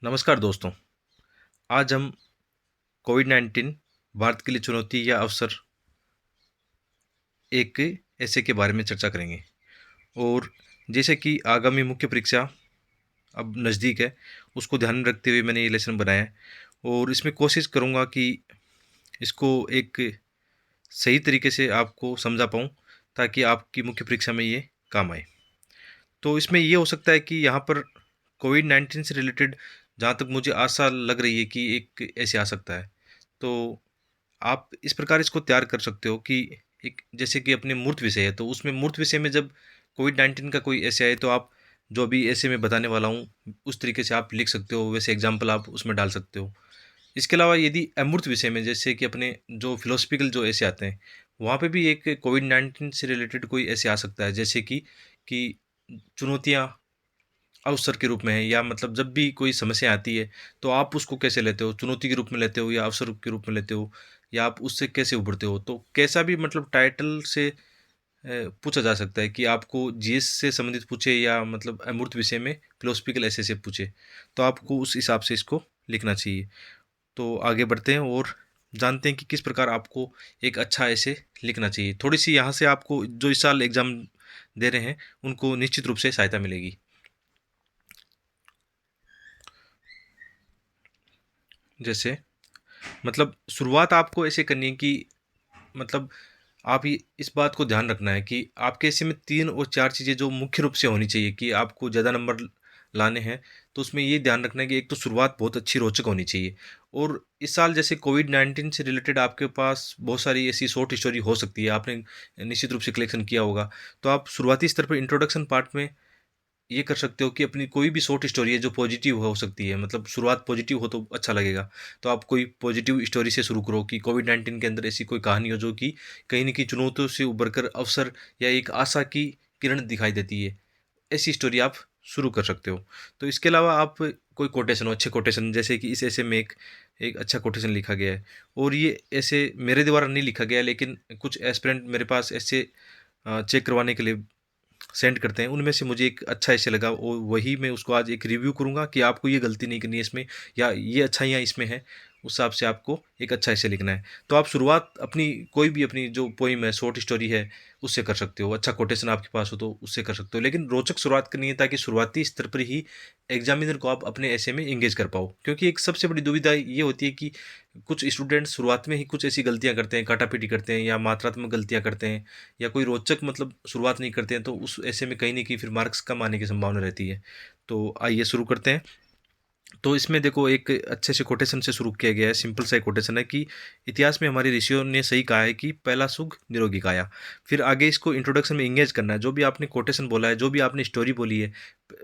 नमस्कार दोस्तों। आज हम कोविड-19 भारत के लिए चुनौती या अवसर एक ऐसे के बारे में चर्चा करेंगे। और जैसे कि आगामी मुख्य परीक्षा अब नज़दीक है, उसको ध्यान में रखते हुए मैंने ये लेसन बनाया है और इसमें कोशिश करूँगा कि इसको एक सही तरीके से आपको समझा पाऊँ, ताकि आपकी मुख्य परीक्षा में ये काम आए। तो इसमें ये हो सकता है कि यहाँ पर कोविड-19 से रिलेटेड जहाँ तक मुझे आशा लग रही है कि एक ऐसे आ सकता है। तो आप इस प्रकार इसको तैयार कर सकते हो कि एक जैसे कि अपने मूर्त विषय है, तो उसमें मूर्त विषय में जब कोविड-19 का कोई ऐसे आए, तो आप जो अभी ऐसे मैं बताने वाला हूँ, उस तरीके से आप लिख सकते हो, वैसे एग्ज़ाम्पल आप उसमें डाल सकते हो। इसके अलावा यदि अमूर्त विषय में जैसे कि अपने जो फिलोसॉफिकल जो ऐसे आते हैं, वहाँ पे भी एक कोविड-19 से रिलेटेड कोई ऐसे आ सकता है, जैसे कि चुनौतियाँ अवसर के रूप में है, या मतलब जब भी कोई समस्या आती है, तो आप उसको कैसे लेते हो? चुनौती के रूप में लेते हो या अवसर के रूप में लेते हो, या आप उससे कैसे उभरते हो? तो कैसा भी मतलब टाइटल से पूछा जा सकता है कि आपको जीएस से संबंधित पूछे या मतलब अमूर्त विषय में फिलोसॉफिकल ऐसे से पूछे, तो आपको उस हिसाब से इसको लिखना चाहिए। तो आगे बढ़ते हैं और जानते हैं कि किस प्रकार आपको एक अच्छा ऐसे लिखना चाहिए। थोड़ी-सी यहाँ से आपको जो इस साल एग्ज़ाम दे रहे हैं, उनको निश्चित रूप से सहायता मिलेगी। जैसे मतलब शुरुआत आपको ऐसे करनी है कि मतलब आप ये इस बात को ध्यान रखना है कि आपके ऐसे में 3 और 4 चीज़ें जो मुख्य रूप से होनी चाहिए कि आपको ज़्यादा नंबर लाने हैं, तो उसमें ये ध्यान रखना है कि एक तो शुरुआत बहुत अच्छी रोचक होनी चाहिए। और इस साल जैसे कोविड-19 से रिलेटेड आपके पास बहुत सारी ऐसी शॉर्ट स्टोरी हो सकती है, आपने निश्चित रूप से कलेक्शन किया होगा। तो आप शुरुआती स्तर पर इंट्रोडक्शन पार्ट में ये कर सकते हो कि अपनी कोई भी शॉर्ट स्टोरी है जो पॉजिटिव हो सकती है, मतलब शुरुआत पॉजिटिव हो तो अच्छा लगेगा। तो आप कोई पॉजिटिव स्टोरी से शुरू करो कि कोविड-19 के अंदर ऐसी कोई कहानी हो जो कि कहीं न कहीं चुनौतियों से उभर कर अवसर या एक आशा की किरण दिखाई देती है। ऐसी स्टोरी आप शुरू कर सकते हो। तो इसके अलावा आप कोई कोटेशन हो, अच्छे कोटेशन, जैसे कि इस ऐसे में एक अच्छा कोटेशन लिखा गया है और ये ऐसे मेरे द्वारा नहीं लिखा गया है, लेकिन कुछ एस्पिरेंट मेरे पास ऐसे चेक करवाने के लिए सेंड करते हैं, उनमें से मुझे एक अच्छा ऐसे लगा और वही मैं उसको आज एक रिव्यू करूँगा कि आपको ये गलती नहीं करनी है इसमें, या ये अच्छाइयाँ इसमें हैं, उस हिसाब से आपको एक अच्छा ऐसे लिखना है। तो आप शुरुआत अपनी कोई भी अपनी जो पोएम है, शॉर्ट स्टोरी है, उससे कर सकते हो। अच्छा कोटेशन आपके पास हो तो उससे कर सकते हो, लेकिन रोचक शुरुआत करनी है ताकि शुरुआती स्तर पर ही एग्जामिनर को आप अपने ऐसे में एंगेज कर पाओ। क्योंकि एक सबसे बड़ी दुविधा ये होती है कि कुछ स्टूडेंट्स शुरुआत में ही कुछ ऐसी गलतियाँ करते हैं, काटा-पीटी करते हैं या मात्रात्मक गलतियाँ करते हैं, या कोई रोचक मतलब शुरुआत नहीं करते हैं, तो उस ऐसे में कहीं न कहीं फिर मार्क्स कम आने की संभावना रहती है। तो आइए शुरू करते हैं। तो इसमें देखो एक अच्छे से कोटेशन से शुरू किया गया है, सिंपल सा एक कोटेशन है कि इतिहास में हमारे ऋषियों ने सही कहा है कि पहला सुख निरोगी काया। फिर आगे इसको इंट्रोडक्शन में एंगेज करना है, जो भी आपने कोटेशन बोला है, जो भी आपने स्टोरी बोली है,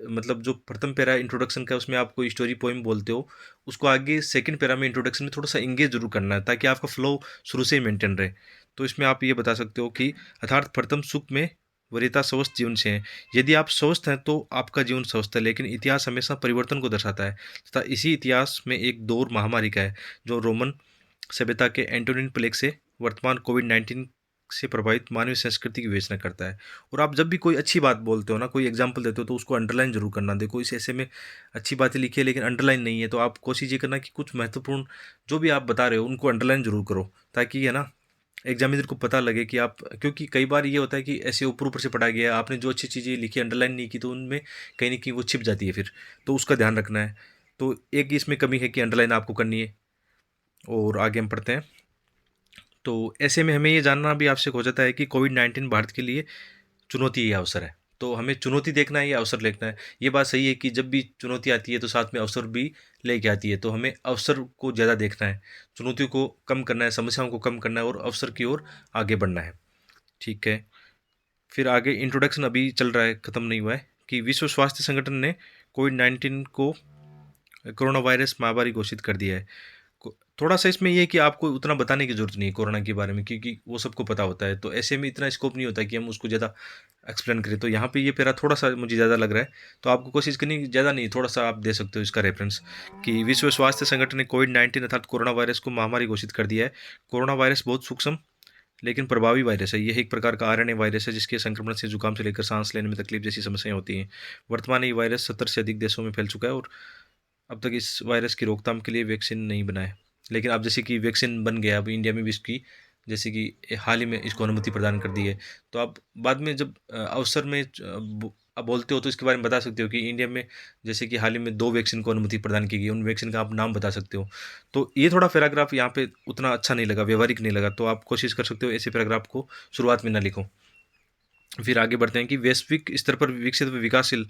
मतलब जो प्रथम पैरा इंट्रोडक्शन का उसमें आप कोई स्टोरी पोएम बोलते हो, उसको आगे सेकंड पैरा में इंट्रोडक्शन में थोड़ा सा एंगेज जरूर करना है, ताकि आपका फ्लो शुरू से ही मेंटेन रहे। तो इसमें आप ये बता सकते हो कि अर्थात प्रथम सुख में वरीयता स्वस्थ जीवन से है। यदि आप स्वस्थ हैं तो आपका जीवन स्वस्थ है, लेकिन इतिहास हमेशा परिवर्तन को दर्शाता है तथा इसी इतिहास में एक दौर महामारी का है, जो रोमन सभ्यता के एंटोनिन प्लेग से वर्तमान कोविड-19 से प्रभावित मानवीय संस्कृति की विवेचना करता है। और आप जब भी कोई अच्छी बात बोलते हो ना, कोई एग्जाम्पल देते हो, तो उसको अंडरलाइन जरूर करना। देखो इस ऐसे में अच्छी बातें लिखी है लेकिन अंडरलाइन नहीं है, तो आप कोशिश ये करना कि कुछ महत्वपूर्ण जो भी आप बता रहे हो उनको अंडरलाइन जरूर करो, ताकि है ना एग्जामिनर को पता लगे कि आप, क्योंकि कई बार ये होता है कि ऐसे ऊपर ऊपर से पढ़ा गया, आपने जो अच्छी चीज़ें लिखी अंडरलाइन नहीं की, तो उनमें कहीं न कहीं वो छिप जाती है फिर, तो उसका ध्यान रखना है। तो एक इसमें कमी है कि अंडरलाइन आपको करनी है। और आगे हम पढ़ते हैं। तो ऐसे में हमें ये जानना भी आवश्यक हो जाता है कि कोविड-19 भारत के लिए चुनौती या अवसर है। तो हमें चुनौती देखना है या अवसर देखना है। ये बात सही है कि जब भी चुनौती आती है तो साथ में अवसर भी लेके आती है। तो हमें अवसर को ज़्यादा देखना है, चुनौतियों को कम करना है, समस्याओं को कम करना है और अवसर की ओर आगे बढ़ना है। ठीक है। फिर आगे इंट्रोडक्शन अभी चल रहा है, ख़त्म नहीं हुआ है, कि विश्व स्वास्थ्य संगठन ने कोविड-19 को कोरोना वायरस महामारी घोषित कर दिया है। थोड़ा सा इसमें ये है कि आपको उतना बताने की ज़रूरत नहीं है कोरोना के बारे में, क्योंकि वो सबको पता होता है। तो ऐसे में इतना स्कोप नहीं होता कि हम उसको ज़्यादा एक्सप्लेन करें। तो यहाँ पे ये पैरा थोड़ा सा मुझे ज़्यादा लग रहा है, तो आपको कोशिश करनी है कि ज़्यादा नहीं, थोड़ा सा आप दे सकते हो इसका रेफरेंस, कि विश्व स्वास्थ्य संगठन ने कोविड-19 अर्थात कोरोना वायरस को महामारी घोषित कर दिया है। कोरोना वायरस बहुत सूक्ष्म लेकिन प्रभावी वायरस है। यह एक प्रकार का आरएनए वायरस है, जिसके संक्रमण से जुकाम से लेकर सांस लेने में तकलीफ जैसी समस्याएं होती हैं। वर्तमान में ये वायरस 70 से अधिक देशों में फैल चुका है और अब तक इस वायरस की रोकथाम के लिए वैक्सीन नहीं बना है। लेकिन अब जैसे कि वैक्सीन बन गया, अब इंडिया में भी इसकी जैसे कि हाल ही में इसको अनुमति प्रदान कर दी है। तो आप बाद में जब अवसर में आप बोलते हो तो इसके बारे में बता सकते हो कि इंडिया में जैसे कि हाल ही में 2 वैक्सीन को अनुमति प्रदान की गई, उन वैक्सीन का आप नाम बता सकते हो। तो ये थोड़ा पैराग्राफ यहाँ पे उतना अच्छा नहीं लगा, व्यावहारिक नहीं लगा, तो आप कोशिश कर सकते हो ऐसे पैराग्राफ को शुरुआत में ना लिखो। फिर आगे बढ़ते हैं कि वैश्विक स्तर पर विकसित व विकासशील,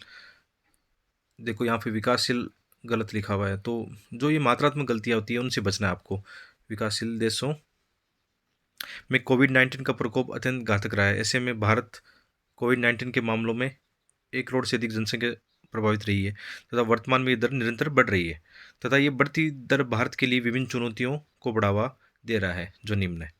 देखो यहाँ पे विकासशील गलत लिखा हुआ है, तो जो ये मात्रात्मक गलतियाँ होती है उनसे बचना है आपको। विकासशील देशों में कोविड-19 का प्रकोप अत्यंत घातक रहा है। ऐसे में भारत कोविड-19 के मामलों में 1 करोड़ से अधिक जनसंख्या प्रभावित रही है तथा वर्तमान में ये दर निरंतर बढ़ रही है तथा ये बढ़ती दर भारत के लिए विभिन्न चुनौतियों को बढ़ावा दे रहा है, जो निम्न है।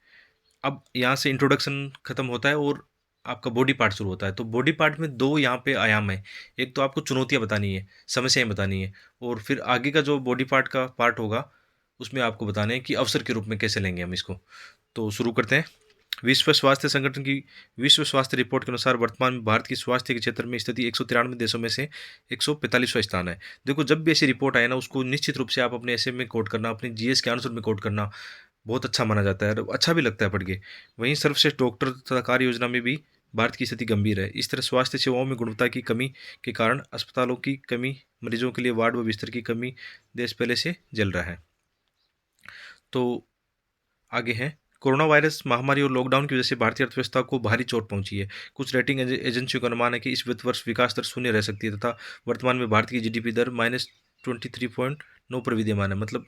अब यहाँ से इंट्रोडक्शन खत्म होता है और आपका बॉडी पार्ट शुरू होता है। तो बॉडी पार्ट में 2 यहाँ पे आयाम है। एक तो आपको चुनौतियाँ बतानी है, समस्याएँ बतानी है, और फिर आगे का जो बॉडी पार्ट का पार्ट होगा, उसमें आपको बताना है कि अवसर के रूप में कैसे लेंगे हम इसको। तो शुरू करते हैं। विश्व स्वास्थ्य संगठन की विश्व स्वास्थ्य रिपोर्ट के अनुसार वर्तमान में भारत की स्वास्थ्य के क्षेत्र में स्थिति 193 देशों में से 145वां स्थान है। देखो, जब भी ऐसी रिपोर्ट आए ना, उसको निश्चित रूप से आप अपने ऐसे में कोट करना, अपनी जीएस के आंसर में कोट करना बहुत अच्छा माना जाता है और अच्छा भी लगता है पढ़ के। वहीं सर्वश्रेष्ठ डॉक्टर तथा कार्य योजना में भी भारत की स्थिति गंभीर है। इस तरह स्वास्थ्य सेवाओं में गुणवत्ता की कमी के कारण अस्पतालों की कमी, मरीजों के लिए वार्ड व बिस्तर की कमी देश पहले से झेल रहा है। तो आगे है, कोरोना वायरस महामारी और लॉकडाउन की वजह से भारतीय अर्थव्यवस्था को भारी चोट पहुंची है। कुछ रेटिंग एजेंसियों का अनुमान है कि इस वित्त वर्ष विकास दर शून्य रह सकती है तथा वर्तमान में भारत की जीडीपी दर -23.9 पर विद्यमान है। मतलब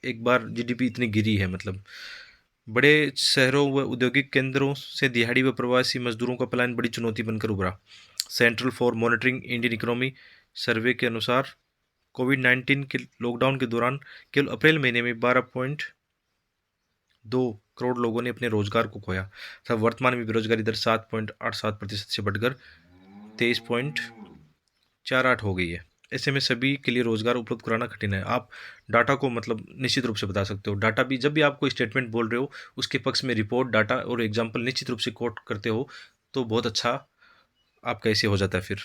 एक बार जीडीपी इतनी गिरी है। मतलब बड़े शहरों व औद्योगिक केंद्रों से दिहाड़ी व प्रवासी मजदूरों का पलायन बड़ी चुनौती बनकर उभरा। Central for Monitoring Indian Economy survey के अनुसार कोविड-19 के लॉकडाउन के दौरान केवल अप्रैल महीने में 12.2 करोड़ लोगों ने अपने रोजगार को खोया तथा वर्तमान में बेरोजगारी दर 7.87% से बढ़कर 23.48 हो गई है। ऐसे में सभी के लिए रोजगार उपलब्ध कराना कठिन है। आप डाटा को मतलब निश्चित रूप से बता सकते हो। डाटा भी जब भी आप कोई स्टेटमेंट बोल रहे हो, उसके पक्ष में रिपोर्ट, डाटा और एग्जाम्पल निश्चित रूप से कोट करते हो तो बहुत अच्छा आपका ऐसे हो जाता है फिर।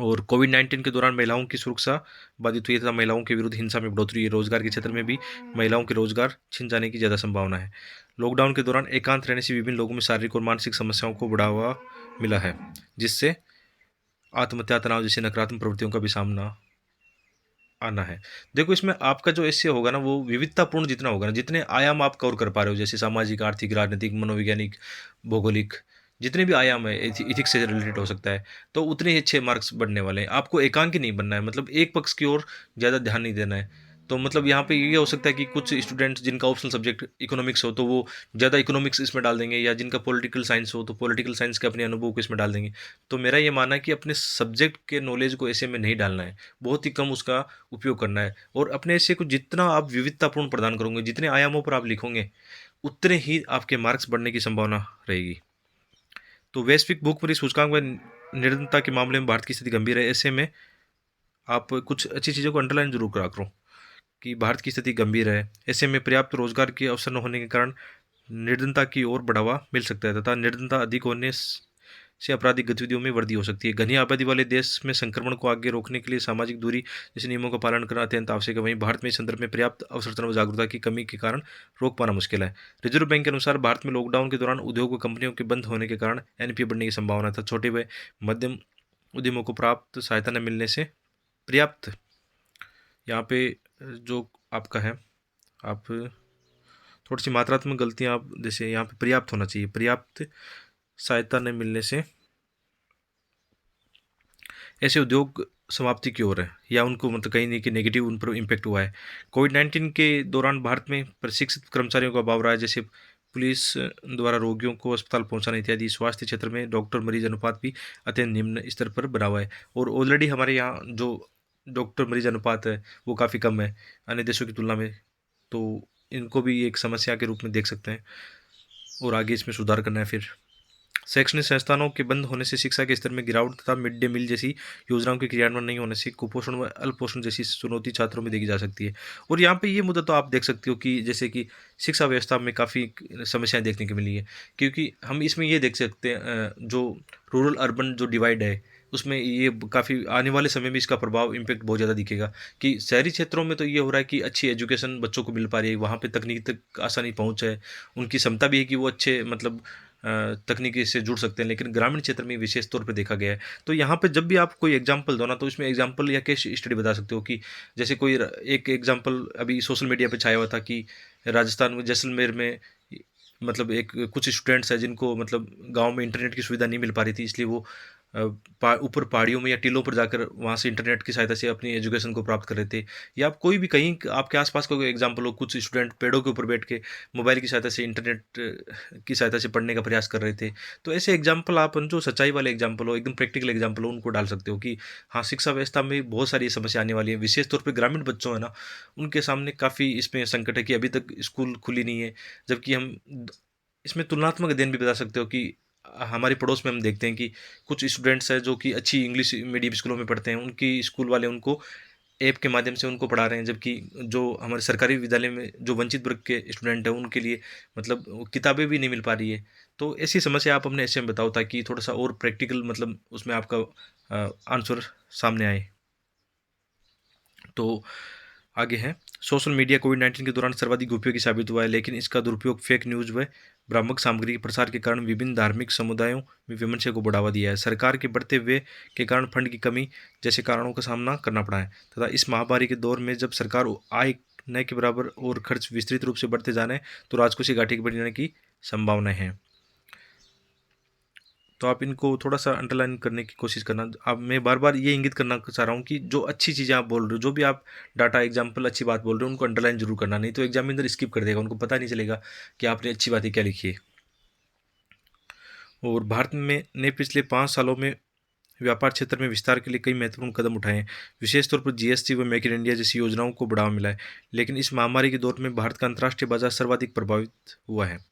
और कोविड-19 के दौरान महिलाओं की सुरक्षा बाधित हुई तथा महिलाओं के विरुद्ध हिंसा में बढ़ोतरी हुई। रोजगार के क्षेत्र में भी महिलाओं के रोजगार छिन जाने की ज़्यादा संभावना है। लॉकडाउन के दौरान एकांत रहने से विभिन्न लोगों में शारीरिक और मानसिक समस्याओं को बढ़ावा मिला है, जिससे आत्महत्या, तनाव जैसी नकारात्मक प्रवृत्तियों का भी सामना आना है। देखो, इसमें आपका जो एस्से होगा ना, वो विविधतापूर्ण जितना होगा ना, जितने आयाम आप कवर कर पा रहे हो, जैसे सामाजिक, आर्थिक, राजनीतिक, मनोवैज्ञानिक, भौगोलिक, जितने भी आयाम है, इथिक्स से रिलेटेड हो सकता है, तो उतने ही अच्छे मार्क्स बढ़ने वाले हैं। आपको एकांकी नहीं बनना है, मतलब एक पक्ष की ओर ज़्यादा ध्यान नहीं देना है। तो मतलब यहाँ पे ये हो सकता है कि कुछ स्टूडेंट्स जिनका ऑप्शनल सब्जेक्ट इकोनॉमिक्स हो, तो वो ज़्यादा इकोनॉमिक्स इसमें डाल देंगे, या जिनका पॉलिटिकल साइंस हो तो पॉलिटिकल साइंस के अपने अनुभव को इसमें डाल देंगे। तो मेरा ये मानना है कि अपने सब्जेक्ट के नॉलेज को ऐसे में नहीं डालना है, बहुत ही कम उसका उपयोग करना है। और अपने ऐसे को जितना आप विविधतापूर्ण प्रदान करोगे, जितने आयामों पर आप लिखोगे, उतने ही आपके मार्क्स बढ़ने की संभावना रहेगी। तो वैश्विक भूखमरी सूचकांक में निरंतरता के मामले में भारत की स्थिति गंभीर है। ऐसे में आप कुछ अच्छी चीज़ों को अंडरलाइन जरूर करा करो कि भारत की स्थिति गंभीर है। ऐसे में पर्याप्त रोजगार के अवसर न होने के कारण निर्धनता की ओर बढ़ावा मिल सकता है तथा निर्धनता अधिक होने से आपराधिक गतिविधियों में वृद्धि हो सकती है। घनी आबादी वाले देश में संक्रमण को आगे रोकने के लिए सामाजिक दूरी जैसे नियमों का पालन करना अत्यंत आवश्यक है। वहीं भारत में इस संदर्भ में पर्याप्त अवसर व जागरूकता की कमी के कारण रोक पाना मुश्किल है। रिजर्व बैंक के अनुसार भारत में लॉकडाउन के दौरान उद्योग व कंपनियों के बंद होने के कारण एनपीए बढ़ने की संभावना था। छोटे व मध्यम उद्यमों को प्राप्त सहायता न मिलने से पर्याप्त, यहाँ पे जो आपका है, आप थोड़ी सी मात्रात्मक गलतियाँ, आप जैसे यहाँ पे पर्याप्त होना चाहिए, पर्याप्त सहायता न मिलने से ऐसे उद्योग समाप्ति की ओर है, या उनको मतलब कहीं नहीं कि नेगेटिव उन पर इम्पैक्ट हुआ है। कोविड-19 के दौरान भारत में प्रशिक्षित कर्मचारियों का अभाव रहा है, जैसे पुलिस द्वारा रोगियों को अस्पताल पहुंचाना इत्यादि। स्वास्थ्य क्षेत्र में डॉक्टर मरीज अनुपात भी अत्यंत निम्न स्तर पर बना हुआ है, और ऑलरेडी हमारे यहाँ जो डॉक्टर मरीज अनुपात है वो काफ़ी कम है अन्य देशों की तुलना में। तो इनको भी एक समस्या के रूप में देख सकते हैं और आगे इसमें सुधार करना है। फिर शैक्षणिक संस्थानों के बंद होने से शिक्षा के स्तर में गिरावट तथा मिड डे मील जैसी योजनाओं के क्रियान्वयन नहीं होने से कुपोषण व अल्पोषण जैसी चुनौती छात्रों में देखी जा सकती है। और यहाँ पे ये मुद्दा तो आप देख सकते हो कि जैसे कि शिक्षा व्यवस्था में काफ़ी समस्याएं देखने को मिली है, क्योंकि हम इसमें ये देख सकते हैं जो रूरल अर्बन जो डिवाइड है, उसमें ये काफ़ी आने वाले समय में इसका प्रभाव इम्पैक्ट बहुत ज़्यादा दिखेगा कि शहरी क्षेत्रों में तो ये हो रहा है कि अच्छी एजुकेशन बच्चों को मिल पा रही है, वहाँ पे तकनीक तक आसानी पहुँच है, उनकी क्षमता भी है कि वो अच्छे मतलब तकनीकी से जुड़ सकते हैं, लेकिन ग्रामीण क्षेत्र में विशेष तौर पे देखा गया है। तो यहाँ पे जब भी आप कोई एग्जाम्पल दो ना, तो इसमें एग्जाम्पल या केस स्टडी बता सकते हो कि जैसे कोई एक एग्जाम्पल अभी सोशल मीडिया पे छाया हुआ था कि राजस्थान में जैसलमेर में मतलब एक कुछ स्टूडेंट्स हैं जिनको मतलब गांव में इंटरनेट की सुविधा नहीं मिल पा रही थी, इसलिए वो ऊपर पहाड़ियों में या टीलों पर जाकर वहाँ से इंटरनेट की सहायता से अपनी एजुकेशन को प्राप्त कर रहे थे। या आप कोई भी कहीं आपके आसपास का कोई एग्जाम्पल हो, कुछ स्टूडेंट पेड़ों के ऊपर बैठ के मोबाइल की सहायता से इंटरनेट की सहायता से पढ़ने का प्रयास कर रहे थे। तो ऐसे एग्जाम्पल आप जो सच्चाई वाले एग्जाम्पल हो, एकदम प्रैक्टिकल एग्जाम्पल हो, उनको डाल सकते हो कि हाँ, शिक्षा व्यवस्था में बहुत सारी समस्या आने वाली है, विशेष तौर पर ग्रामीण बच्चों है ना, उनके सामने काफ़ी इसमें संकट है कि अभी तक स्कूल खुली नहीं है। जबकि हम इसमें तुलनात्मक अध्ययन भी बता सकते हो कि हमारे पड़ोस में हम देखते हैं कि कुछ स्टूडेंट्स हैं जो कि अच्छी इंग्लिश मीडियम स्कूलों में पढ़ते हैं, उनकी स्कूल वाले उनको ऐप के माध्यम से उनको पढ़ा रहे हैं, जबकि जो हमारे सरकारी विद्यालय में जो वंचित वर्ग के स्टूडेंट हैं उनके लिए मतलब वो किताबें भी नहीं मिल पा रही है। तो ऐसी समस्या आप अपने ऐसे में बताओ ताकि थोड़ा सा और प्रैक्टिकल मतलब उसमें आपका आंसर सामने आए। तो आगे है, सोशल मीडिया कोविड-19 के दौरान सर्वाधिक उपयोगी साबित हुआ है, लेकिन इसका दुरुपयोग फेक न्यूज़ व भ्रामक सामग्री के प्रसार के कारण विभिन्न धार्मिक समुदायों में विमर्श को बढ़ावा दिया है। सरकार के बढ़ते व्यय के कारण फंड की कमी जैसे कारणों का सामना करना पड़ा है तथा इस महामारी के दौर में जब सरकार आय न के बराबर और खर्च विस्तृत रूप से बढ़ते जाने तो राजकोषीय घाटे के बढ़ने की संभावना है। तो आप इनको थोड़ा-सा अंडरलाइन करने की कोशिश करना। अब मैं बार-बार ये इंगित करना चाह रहा हूँ कि जो अच्छी चीज़ें आप बोल रहे हो, जो भी आप डाटा एग्ज़ाम्पल अच्छी बात बोल रहे हो, उनको अंडरलाइन ज़रूर करना, नहीं तो एग्ज़ामिनर स्किप कर देगा, उनको पता नहीं चलेगा कि आपने अच्छी बातें क्या लिखी है। और भारत में ने पिछले 5 सालों में व्यापार क्षेत्र में विस्तार के लिए कई महत्वपूर्ण कदम उठाए हैं। विशेष तौर पर जीएसटी व मेक इन इंडिया जैसी योजनाओं को बढ़ावा मिला है। लेकिन इस महामारी के दौर में भारत का अंतर्राष्ट्रीय बाजार सर्वाधिक प्रभावित हुआ है।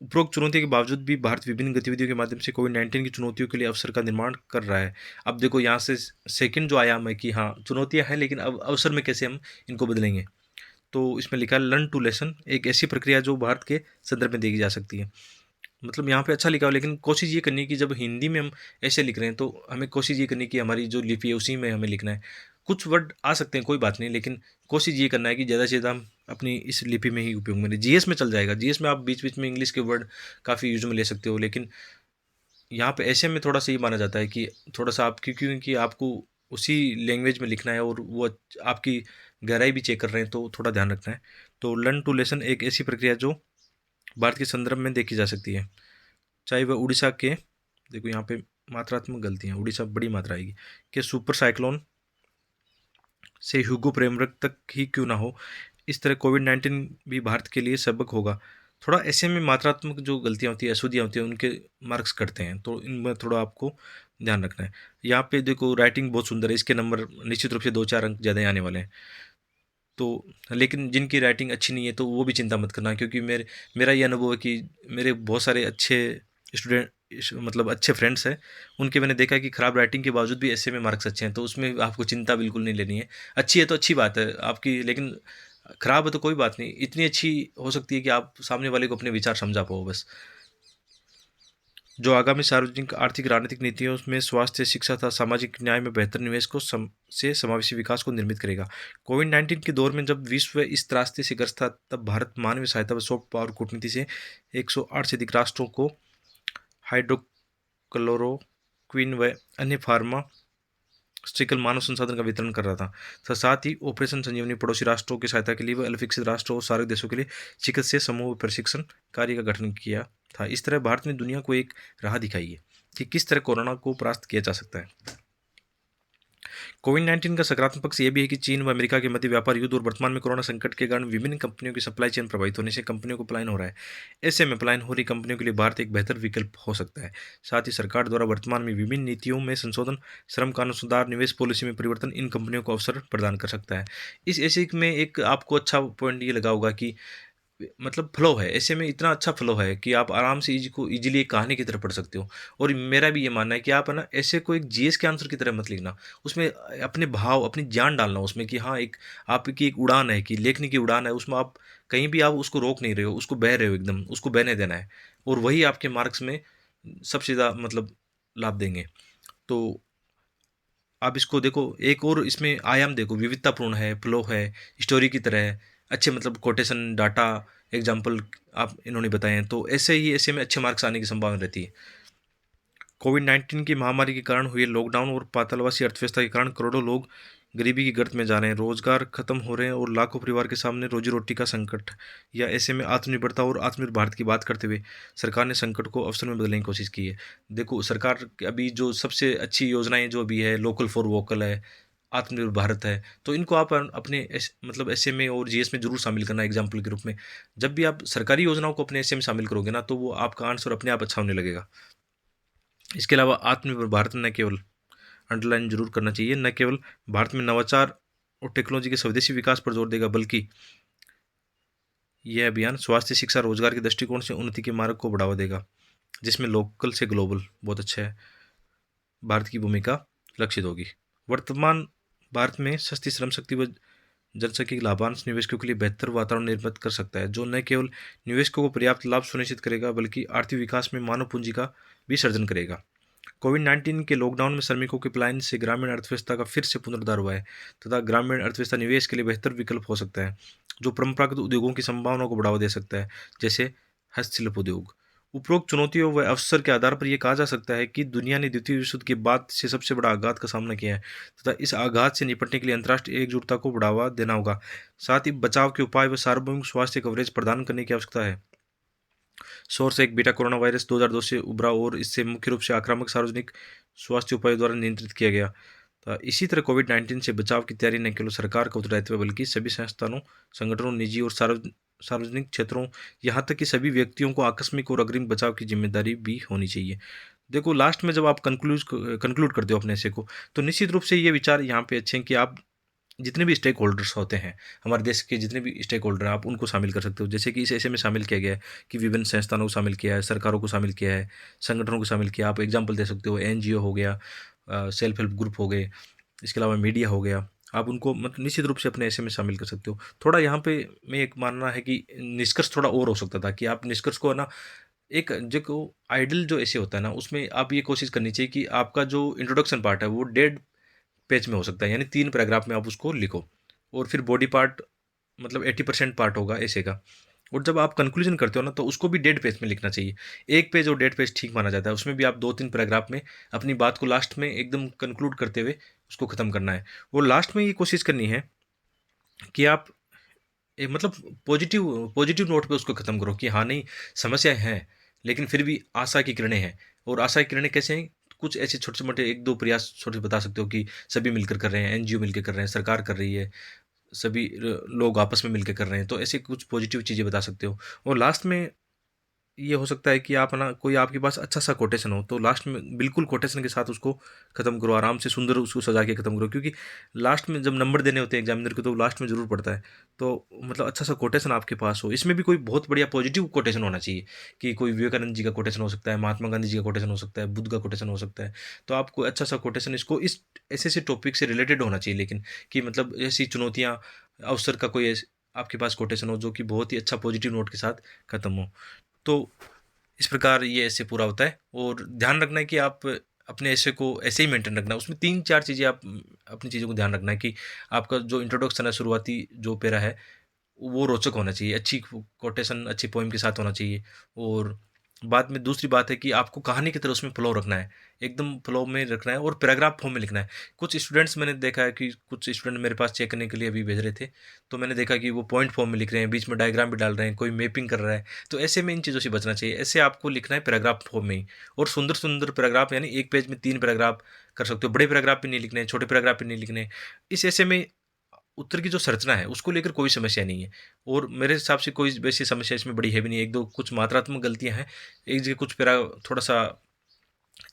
उपरोक्त चुनौतियों के बावजूद भी भारत विभिन्न गतिविधियों के माध्यम से कोविड-19 की चुनौतियों के लिए अवसर का निर्माण कर रहा है। अब देखो यहाँ से सेकंड जो आयाम है कि हाँ, चुनौतियाँ हैं लेकिन अब अवसर में कैसे हम इनको बदलेंगे। तो इसमें लिखा है लर्न टू लेसन, एक ऐसी प्रक्रिया जो भारत के संदर्भ में देखी जा सकती है। मतलब यहाँ पे अच्छा लिखा हो, लेकिन कोशिश ये करनी है कि जब हिंदी में हम ऐसे लिख रहे हैं तो हमें कोशिश ये करनी है कि हमारी जो लिपि है उसी में हमें लिखना है। कुछ वर्ड आ सकते हैं, कोई बात नहीं, लेकिन कोशिश ये करना है कि ज़्यादा से ज़्यादा हम अपनी इस लिपि में ही उपयोग में लें। जीएस में चल जाएगा, जीएस में आप बीच-बीच में इंग्लिश के वर्ड काफ़ी यूज़ में ले सकते हो, लेकिन यहाँ पे ऐसे में थोड़ा-सा ये माना जाता है कि थोड़ा-सा आप क्योंकि आपको उसी लैंग्वेज में लिखना है और वो आपकी गहराई भी चेक कर रहे हैं, तो थोड़ा ध्यान रखना है। तो लर्न टू लेसन एक ऐसी प्रक्रिया जो भारत के संदर्भ में देखी जा सकती है। चाहे वह उड़ीसा के, देखो यहाँ पे मात्रात्मक गलतियाँ, उड़ीसा बड़ी मात्रा आएगी, कि सुपर साइक्लोन से ह्यूगो फ्रेमवर्क तक ही क्यों ना हो, इस तरह कोविड-19 भी भारत के लिए सबक होगा। थोड़ा ऐसे में मात्रात्मक जो गलतियाँ होती हैं, अशुद्धियाँ होती हैं, उनके मार्क्स कटते हैं, तो इनमें थोड़ा आपको ध्यान रखना है। यहाँ पे देखो राइटिंग बहुत सुंदर है, इसके नंबर निश्चित रूप से 2-4 अंक ज़्यादा ही आने वाले हैं। तो लेकिन जिनकी राइटिंग अच्छी नहीं है तो वो भी चिंता मत करना, क्योंकि मेरा ये अनुभव है कि मेरे बहुत सारे अच्छे स्टूडेंट मतलब अच्छे फ्रेंड्स हैं, उनके मैंने देखा है कि खराब राइटिंग के बावजूद भी ऐसे में मार्क्स अच्छे हैं, तो उसमें आपको चिंता बिल्कुल नहीं लेनी है। अच्छी है तो अच्छी बात है आपकी, लेकिन खराब है तो कोई बात नहीं, इतनी अच्छी हो सकती है कि आप सामने वाले को अपने विचार समझा पाओ बस। जो आगामी सार्वजनिक आर्थिक राजनीतिक नीतियों में स्वास्थ्य, शिक्षा तथा सामाजिक न्याय में बेहतर निवेश को से समावेशी विकास को निर्मित करेगा। कोविड-19 के दौर में जब विश्व इस त्रासदी से ग्रस्त था, तब भारत मानवीय सहायता व सॉफ्ट पावर कूटनीति से 108 से अधिक राष्ट्रों को हाइड्रोक्लोरोक्विन व अन्य फार्मास्यूटिकल मानव संसाधन का वितरण कर रहा था तथा साथ ही ऑपरेशन संजीवनी पड़ोसी राष्ट्रों की सहायता के लिए व अल्पविकसित राष्ट्रों और सार्क देशों के लिए चिकित्सीय समूह प्रशिक्षण कार्य का गठन किया था। इस तरह भारत ने दुनिया को एक राह दिखाई है कि किस तरह कोरोना को परास्त किया जा सकता है। कोविड-19 का सकारात्मक पक्ष यह भी है कि चीन व अमेरिका के मध्य व्यापार युद्ध और वर्तमान में कोरोना संकट के कारण विभिन्न कंपनियों की सप्लाई चेन प्रभावित होने से कंपनियों को पलायन हो रहा है। ऐसे में पलायन हो रही कंपनियों के लिए भारत एक बेहतर विकल्प हो सकता है। साथ ही सरकार द्वारा वर्तमान में विभिन्न नीतियों में संशोधन, श्रम कानून सुधार, निवेश पॉलिसी में परिवर्तन इन कंपनियों को अवसर प्रदान कर सकता है। इस ऐसे में एक आपको अच्छा पॉइंट ये लगा होगा कि मतलब फ्लो है, ऐसे में इतना अच्छा फ्लो है कि आप आराम से ईज़िली एक कहानी की तरह पढ़ सकते हो। और मेरा भी ये मानना है कि आप है ना ऐसे को एक जीएस के आंसर की तरह मत लिखना। उसमें अपने भाव, अपनी जान डालना उसमें कि हाँ, एक आपकी एक उड़ान है, कि लेखनी की उड़ान है, उसमें आप कहीं भी आप उसको रोक नहीं रहे हो, उसको बह रहे हो एकदम, उसको बहने देना है। और वही आपके मार्क्स में सबसे ज़्यादा मतलब लाभ देंगे। तो आप इसको देखो, एक और इसमें आयाम देखो, विविधतापूर्ण है, फ्लो है, स्टोरी की तरह है, अच्छे मतलब कोटेशन, डाटा, एग्जाम्पल आप इन्होंने बताए हैं, तो ऐसे में अच्छे मार्क्स आने की संभावना रहती है। कोविड-19 की महामारी के कारण हुए लॉकडाउन और पातालवासी अर्थव्यवस्था के कारण करोड़ों लोग गरीबी की गर्त में जा रहे हैं, रोजगार खत्म हो रहे हैं और लाखों परिवार के सामने रोजी रोटी का संकट। या ऐसे में आत्मनिर्भरता और आत्मनिर्भर भारत की बात करते हुए सरकार ने संकट को अवसर में बदलने की कोशिश की है। देखो, सरकार की अभी जो सबसे अच्छी योजनाएं जो अभी है, लोकल फॉर वोकल है, आत्मनिर्भर भारत है, तो इनको आप अपने मतलब ऐसे में और जीएस में जरूर शामिल करना एग्जाम्पल के रूप में। जब भी आप सरकारी योजनाओं को अपने ऐसे में शामिल करोगे ना, तो वो आपका आंसर अपने आप अच्छा होने लगेगा। इसके अलावा आत्मनिर्भर भारत न केवल, अंडरलाइन जरूर करना चाहिए, न केवल भारत में नवाचार और टेक्नोलॉजी के स्वदेशी विकास पर जोर देगा, बल्कि यह अभियान स्वास्थ्य, शिक्षा, रोजगार के दृष्टिकोण से उन्नति के मार्ग को बढ़ावा देगा, जिसमें लोकल से ग्लोबल बहुत अच्छा है भारत की भूमिका लक्षित होगी। वर्तमान भारत में सस्ती श्रम शक्ति व जनसंख्या के लाभांश निवेशकों के लिए बेहतर वातावरण निर्मित कर सकता है, जो न केवल निवेशकों को पर्याप्त लाभ सुनिश्चित करेगा, बल्कि आर्थिक विकास में मानव पूंजी का भी सर्जन करेगा। कोविड-19 के लॉकडाउन में श्रमिकों के पलायन से ग्रामीण अर्थव्यवस्था का फिर से पुनरुद्धार हुआ है, तथा ग्रामीण अर्थव्यवस्था निवेश के लिए बेहतर विकल्प हो सकता है, जो परंपरागत उद्योगों की संभावनाओं को बढ़ावा दे सकता है, जैसे हस्तशिल्प उद्योग। उपरोक्त चुनौतियों व अवसर के आधार पर यह कहा जा सकता है कि दुनिया ने द्वितीय विश्व युद्ध के बाद से सबसे बड़ा आघात का सामना किया है, तथा इस आघात से निपटने के लिए अंतर्राष्ट्रीय एकजुटता को बढ़ावा देना होगा। साथ ही बचाव के उपाय व सार्वभौमिक स्वास्थ्य कवरेज प्रदान करने की आवश्यकता है। सोर्स एक बीटा कोरोना वायरस 2002 से उभरा और इससे मुख्य रूप से आक्रामक सार्वजनिक स्वास्थ्य उपायों द्वारा नियंत्रित किया गया। तो इसी तरह कोविड-19 से बचाव की तैयारी न केवल सरकार का उत्तरदायित्व है, बल्कि सभी संस्थानों, संगठनों, निजी और सार्वजनिक क्षेत्रों, यहाँ तक कि सभी व्यक्तियों को आकस्मिक और अग्रिम बचाव की जिम्मेदारी भी होनी चाहिए। देखो, लास्ट में जब आप कंक्लूड करते हो अपने ऐसे को, तो निश्चित रूप से ये विचार यहाँ पे अच्छे हैं कि आप जितने भी स्टेक होल्डर्स होते हैं, हमारे देश के जितने भी स्टेक होल्डर हैं, आप उनको शामिल कर सकते हो। जैसे कि इस ऐसे में शामिल किया गया है कि विभिन्न संस्थानों को शामिल किया है, सरकारों को शामिल किया है, संगठनों को शामिल किया। आप एग्जाम्पल दे सकते हो, एनजीओ हो गया, सेल्फ हेल्प ग्रुप हो गए, इसके अलावा मीडिया हो गया। आप उनको मतलब निश्चित रूप से अपने ऐसे में शामिल कर सकते हो। थोड़ा यहाँ पे मैं एक मानना है कि निष्कर्ष थोड़ा और हो सकता था, कि आप निष्कर्ष को है ना, एक जो आइडल जो ऐसे होता है ना, उसमें आप ये कोशिश करनी चाहिए कि आपका जो इंट्रोडक्शन पार्ट है वो डेढ़ पेज में हो सकता है, यानी 3 पैराग्राफ में आप उसको लिखो, और फिर बॉडी पार्ट मतलब 80% पार्ट होगा ऐसे का। और जब आप कंक्लूजन करते हो ना, तो उसको भी डेढ़ पेज में लिखना चाहिए। 1 पेज और डेढ़ पेज ठीक माना जाता है, उसमें भी आप 2-3 पैराग्राफ में अपनी बात को लास्ट में एकदम कंक्लूड करते हुए उसको ख़त्म करना है। और लास्ट में ये कोशिश करनी है कि आप मतलब पॉजिटिव पॉजिटिव नोट पे उसको ख़त्म करो, कि हाँ, नहीं, समस्याएँ हैं, लेकिन फिर भी आशा की किरणें हैं। और आशा की किरणें कैसे हैं? कुछ ऐसे छोटे-मोटे 1-2 प्रयास छोटे बता सकते हो कि सभी मिलकर कर रहे हैं, एनजीओ मिलके कर रहे हैं, सरकार कर रही है, सभी लोग आपस में मिलके कर रहे हैं। तो ऐसे कुछ पॉजिटिव चीज़ें बता सकते हो। और लास्ट में ये हो सकता है कि आप ना, कोई आपके पास अच्छा सा कोटेशन हो, तो लास्ट में बिल्कुल कोटेशन के साथ उसको ख़त्म करो, आराम से सुंदर उसको सजा के ख़त्म करो, क्योंकि लास्ट में जब नंबर देने होते हैं एग्जामिनर को, तो लास्ट में ज़रूर पड़ता है। तो मतलब अच्छा सा कोटेशन आपके पास हो, इसमें भी कोई बहुत बढ़िया पॉजिटिव कोटेशन होना चाहिए, कि कोई विवेकानंद जी का कोटेशन हो सकता है, महात्मा गांधी जी का कोटेशन हो सकता है, बुद्ध का कोटेशन हो सकता है। तो आपको अच्छा सा कोटेशन इसको इस ऐसे ऐसे टॉपिक से रिलेटेड होना चाहिए, लेकिन कि मतलब ऐसी चुनौतियाँ, अवसर का कोई आपके पास कोटेशन हो जो कि बहुत ही अच्छा पॉजिटिव नोट के साथ खत्म हो। तो इस प्रकार ये ऐसे पूरा होता है, और ध्यान रखना है कि आप अपने ऐसे को ऐसे ही मेंटेन रखना है। उसमें 3-4 चीज़ें आप अपनी चीज़ों को ध्यान रखना है, कि आपका जो इंट्रोडक्शन है, शुरुआती जो पैरा है, वो रोचक होना चाहिए, अच्छी कोटेशन, अच्छी पोएम के साथ होना चाहिए। और बाद में दूसरी बात है कि आपको कहानी की तरह उसमें फ्लो रखना है, एकदम फ्लो में रखना है, और पैराग्राफ फॉर्म में लिखना है। कुछ स्टूडेंट्स मैंने देखा है कि कुछ स्टूडेंट मेरे पास चेक करने के लिए अभी भेज रहे थे, तो मैंने देखा कि वो पॉइंट फॉर्म में लिख रहे हैं, बीच में डायग्राम भी डाल रहे हैं, कोई मैपिंग कर रहा है। तो ऐसे में इन चीज़ों से बचना चाहिए। ऐसे आपको लिखना है पैराग्राफ फॉर्म में ही, और सुंदर सुंदर पैराग्राफ, यानी 1 पेज में 3 पैराग्राफ कर सकते हो। बड़े पैराग्राफ भी नहीं लिखने, छोटे पैराग्राफ भी नहीं लिखने। इस ऐसे में उत्तर की जो संरचना है उसको लेकर कोई समस्या नहीं है, और मेरे हिसाब से कोई वैसी समस्या इसमें बड़ी है भी नहीं। 1-2 कुछ मात्रात्मक गलतियाँ हैं, एक जगह कुछ पैरा थोड़ा-सा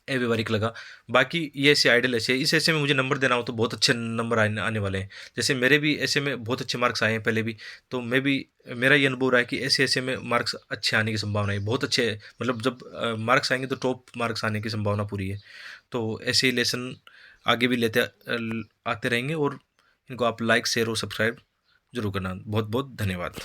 अव्यवहारिक लगा। बाकी ये ऐसे आइडियल ऐसे, इस ऐसे में मुझे नंबर देना हो तो बहुत अच्छे नंबर आने आने वाले हैं। जैसे मेरे भी ऐसे में बहुत अच्छे मार्क्स आए हैं पहले भी, तो मैं भी, मेरा ये अनुभव रहा है कि ऐसे-ऐसे में मार्क्स अच्छे आने की संभावना है, बहुत अच्छे, मतलब जब मार्क्स आएँगे तो टॉप मार्क्स आने की संभावना पूरी है। तो ऐसे ही लेसन आगे भी आते रहेंगे, और इनको आप लाइक, शेयर और सब्सक्राइब ज़रूर करना। बहुत-बहुत धन्यवाद।